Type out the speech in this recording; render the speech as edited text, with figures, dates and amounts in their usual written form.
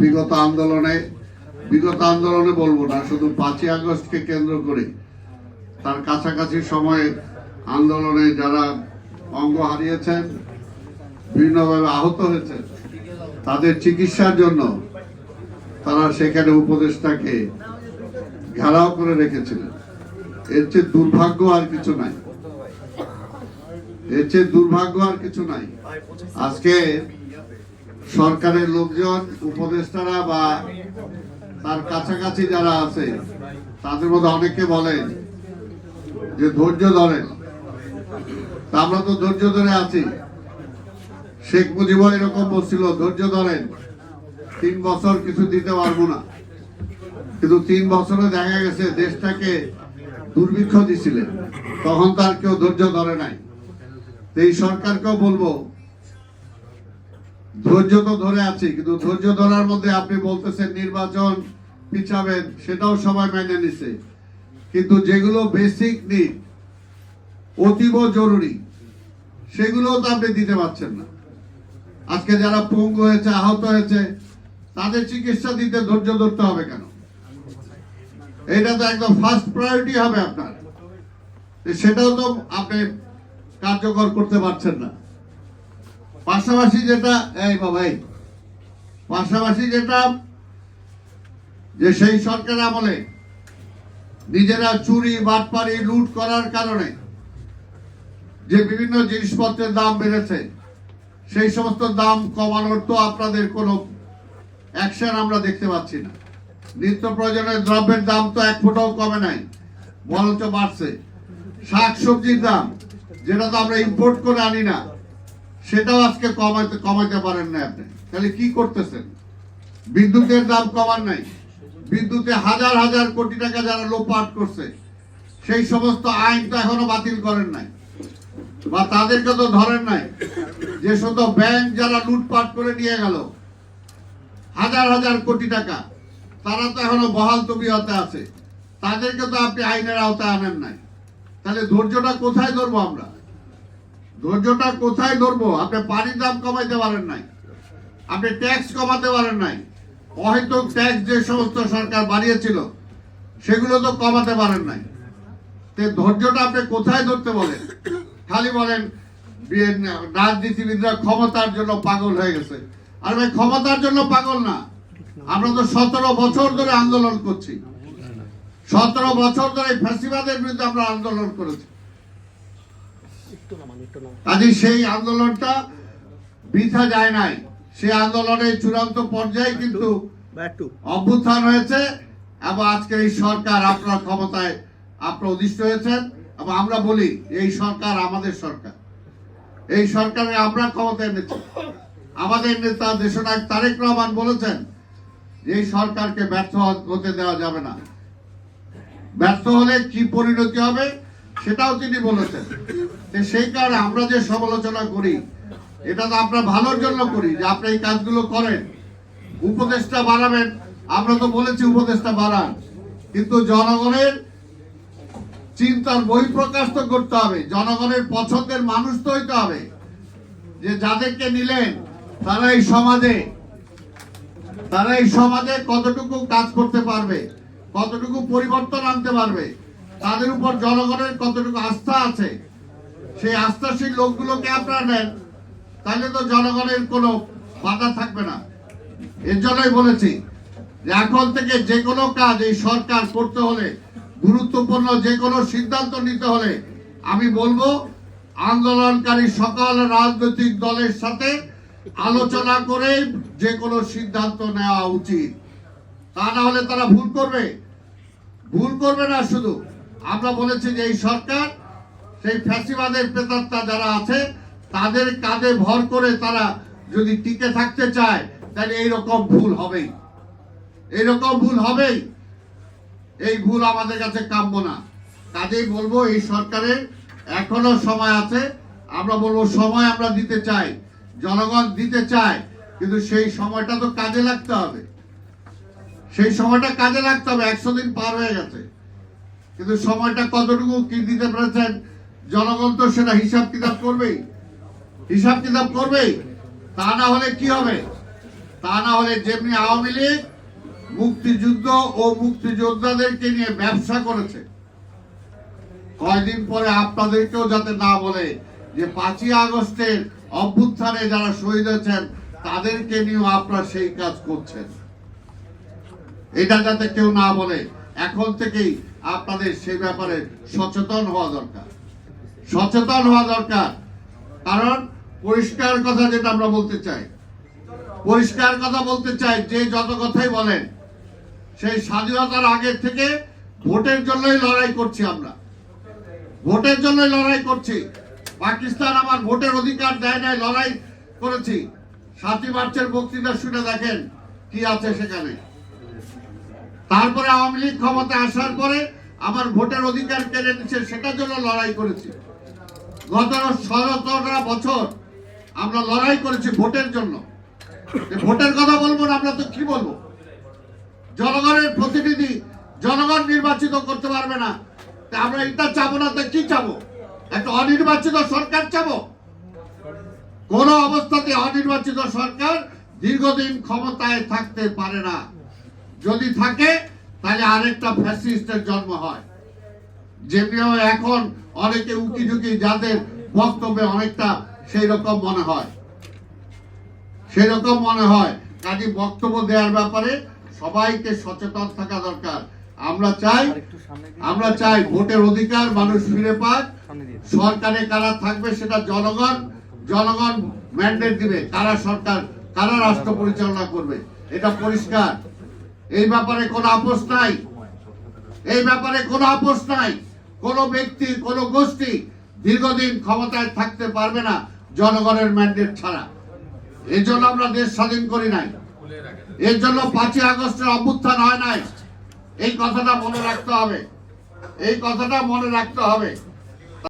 বিগত আন্দোলনে বলবো না, শুধু 5ই আগস্টকে কেন্দ্র করে তার কাছাকাছি সময়ে আন্দোলনে যারা অঙ্গ হারিয়েছেন, বিভিন্নভাবে আহত হয়েছেন, তাদের চিকিৎসার জন্য তারা সেখানে উপদেষ্টাকে ঘেরাও করে রেখেছিলেন। এর চেয়ে দুর্ভাগ্য আর কিছু নাই, এর চেয়ে দুর্ভাগ্য আর কিছু নাই। আজকে সরকারের লোকজন, উপদেষ্টারা বা তার কাছাকাছি যারা আছে, তাদের মধ্যে অনেকে বলেন যে ধৈর্য ধরেন। আমরা তো ধৈর্য ধরে আছি। শেখ মুজিব এরকম বলছিল, ধৈর্য ধরেন, 3 বছর কিছু দিতে পারবো না। কিন্তু 3 বছরে দেখা গেছে দেশটাকে দুর্ভিক্ষ দিছিলেন, তখন তার কেউ ধৈর্য ধরে নাই। এই সরকারকেও বলবো, ধৈর্য তো ধরে আছি, কিন্তু ধৈর্য ধরার মধ্যে আপনি বলতেছেন নির্বাচন পিছাবেন, সেটাও সবাই মেনে নিছে। কিন্তু যেগুলো বেসিক নিড, অতীব জরুরি, সেগুলো তো আপনি দিতে পারছেন না। আজকে যারা পঙ্গু হয়েছে, আহত হয়েছে, তাদের চিকিৎসা দিতে ধৈর্য ধরতে হবে কেন? এটা তো একদম ফার্স্ট প্রায়োরিটি হবে আপনার, সেটাও তো আপনি কার্যকর করতে পারছেন না। পাশাপাশি যেটা যে সেই সরকার আমলে নিজেরা চুরি, বাটপারি, লুট করার কারণে যে বিভিন্ন জিনিসপত্রের দাম বেড়েছে, সেই সমস্ত দাম কমানোর তো আপনাদের কোনো অ্যাকশন আমরা দেখতে পাচ্ছি না। নিত্য প্রয়োজনীয় দ্রব্যের দাম তো 1 ফুটাও কমে নাই, বরঞ্চ বাড়ছে। শাকসবজির দাম, যেটা তো আমরা ইম্পোর্ট করে আনি না, সেটাও আজকে কমাইতে পারেন না আপনি। তাহলে কি করতেছেন? বিদ্যুতের দাম কমান নাই, বিদ্যুতে হাজার হাজার কোটি টাকা যারা লোপাট করছে, সেই সমস্ত আইন তো এখনো বাতিল করেন নাই, বা তাদেরকে তো ধরেন নাই। যে শুধু ব্যাংক যারা লুটপাট করে নিয়ে গেল হাজার হাজার কোটি টাকা, তারা তো এখনো বহাল তবিয়তে আছে, তাদেরকে তো আপনি আইনের আওতায় আনেন নাই। তাহলে ধৈর্যটা কোথায় ধরবো আমরা? ধৈর্যটা কোথায় ধরবো? আপনি পানির দাম কমাইতে পারেন নাই, আপনি ট্যাক্স কমাতে পারেন নাই, হয়তো ট্যাক্স যে সমস্ত সরকার বাড়িয়েছিল সেগুলো তো কমাতে পারেন নাই। ধৈর্যটা আপনি কোথায় ধরতে বলেন? খালি বলেন রাজনীতিবিদরা ক্ষমতার জন্য পাগল হয়ে গেছে। আর ভাই, ক্ষমতার জন্য পাগল না, আমরা তো 17 বছর ধরে আন্দোলন করছি। 17 বছর ধরে ফ্যাসিবাদের বিরুদ্ধে আমরা আন্দোলন করেছি। কাজে সেই আন্দোলনটা বৃথা যায় নাই। সেই আন্দোলনের চূড়ান্ত পর্যায়ে কিন্তু অভ্যুত্থান হয়েছে, এবং আজকে এই সরকার আপনার ক্ষমতায় আপনারা অধিষ্ঠ হয়েছেন। এবং আমরা বলি, এই সরকার আমাদের সরকার, এই সরকারে আমরা ক্ষমতায় এনেছি। আমাদের নেতা দেশনায়ক তারেক রহমান বলেছেন যে এই সরকারকে ব্যর্থ হতে দেওয়া যাবে না। ব্যর্থ হলে কি পরিণতি হবে সেটাও তিনি বলেছেন। সেই কারণে আমরা যে সমালোচনা করি, এটা তো আপনার ভালোর জন্য করি, যে আপনি এই কাজগুলো করেন। উপদেষ্টা বাড়াবেন, আমরা তো বলেছি উপদেষ্টা বাড়ান, কিন্তু জনগণের চিন্তার বহিঃপ্রকাশ তো করতে হবে, জনগণের পছন্দের মানুষ তো হইতে হবে। যে যাদেরকে নিলেন তারা এই সমাজে কতটুকু কাজ করতে পারবে, কতটুকু পরিবর্তন আনতে পারবে, তাদের উপর জনগণের কতটুকু আস্থা আছে, সেই আস্থাশীল লোকগুলোকে আপনারা নেন, তাহলে তো জনগণের কোনো বাধা থাকবে না। এর জন্যই বলেছি যে এখন থেকে যে কোনো কাজ এই সরকার করতে হলে, গুরুত্বপূর্ণ যে কোনো সিদ্ধান্ত নিতে হলে, আমি বলবো আন্দোলনকারী সকল রাজনৈতিক দলের সাথে আলোচনা করে যে কোনো সিদ্ধান্ত নেওয়া উচিত। তা না হলে তারা ভুল করবে না। শুধু আমরা বলেছি যে এই সরকার সেই ফ্যাসিবাদের প্রেতাত্মা যারা আছে তাদের কাঁধে ভর করে তারা যদি টিকে থাকতে চায়, তাহলে এইরকম ভুল হবেই। এই ভুল আমাদের কাছে কাম্য না। কাজেই বলবো, এই সরকারের এখনো সময় আছে। আমরা বলবো সময় আমরা দিতে চাই, জনগণ দিতে চায়, কিন্তু সেই সময়টা তো কাজে লাগতে হবে। 100 দিন পার হয়ে গেছে, কিন্তু সময়টা কতটুকু কি দিতে পেরেছেন জনগণ তো সেটা হিসাব কিতাব করবেই। তা না হলে কি হবে? তা না হলে যেমনি আওয়ামী লীগ মুক্তিযুদ্ধ ও মুক্তিযোদ্ধাদেরকে নিয়ে ব্যবসা করেছে, কয়দিন পরে আপনাদেরকেও যাতে না বলে যে 5ই আগস্টের অভ্যুত্থানে যারা শহীদ হয়েছেন তাদেরকে নিয়েও আপনারা সেই কাজ করছেন, এটা যাতে কেউ না বলে এখন থেকেই আপনাদের সেই ব্যাপারে সচেতন হওয়া দরকার, সচেতন হওয়া দরকার। কারণ পরিষ্কার কথা যেটা আমরা বলতে চাই, পরিষ্কার কথা বলতে চাই, যে যত কথাই বলেন সেই স্বাধীনতার আগের থেকে ভোটের জন্যই লড়াই করছি, আমরা ভোটের জন্যই লড়াই করছি। পাকিস্তান আমার ভোটের অধিকার দেয় নাই, লড়াই করেছি। 7ই মার্চের বক্তৃতা শুনে দেখেন কি আছে সেখানে। তারপরে আওয়ামী লীগ ক্ষমতায় আসার পরে আমার ভোটের অধিকার কেড়ে নিচ্ছে, সেটার জন্য লড়াই করেছি। গত 17টা বছর আমরা লড়াই করেছি ভোটের জন্য। ভোটের কথা বলবো না, আমরা তো কি বলবো? জনগণের প্রতিনিধি জনগণ নির্বাচিত করতে পারবে না, আমরা এটা চাবো না, তো কি চাবো? একটা অনির্বাচিত সরকার চাবো? কোন অবস্থাতে অনির্বাচিত সরকার দীর্ঘদিন ক্ষমতায় থাকতে পারে না। যদি থাকে তাহলে আরেকটা ফ্যাসিস্টের জন্ম হয়। যেমনি এখন অনেকে উকি ঝুঁকি যাদের বক্তব্যে অনেকটা সেই রকম মনে হয়, সেই রকম মনে হয়। কাজে বক্তব্য দেওয়ার ব্যাপারে সবাইকে সচেতন থাকা দরকার। আমরা চাই ভোটের অধিকার মানুষ ফিরে পাক। সরকারে কারা থাকবে সেটা জনগণ ম্যান্ডেট দিবে, কারা সরকার কারা রাষ্ট্র পরিচালনা করবে, এটা পরিষ্কার। এই ব্যাপারে কোনো আপোষ নাই, এই ব্যাপারে কোনো আপোষ নাই। কোন ব্যক্তি কোন গোষ্ঠী দীর্ঘদিন ক্ষমতায় থাকতে পারবে না জনগণের ম্যান্ডেট ছাড়া। এই জন্য আমরা দেশ স্বাধীন করি নাই, এর জন্য 5ই আগস্টের অভ্যুত্থান হয় নাই। এই কথাটা মনে রাখতে হবে, এই কথাটা মনে রাখতে হবে।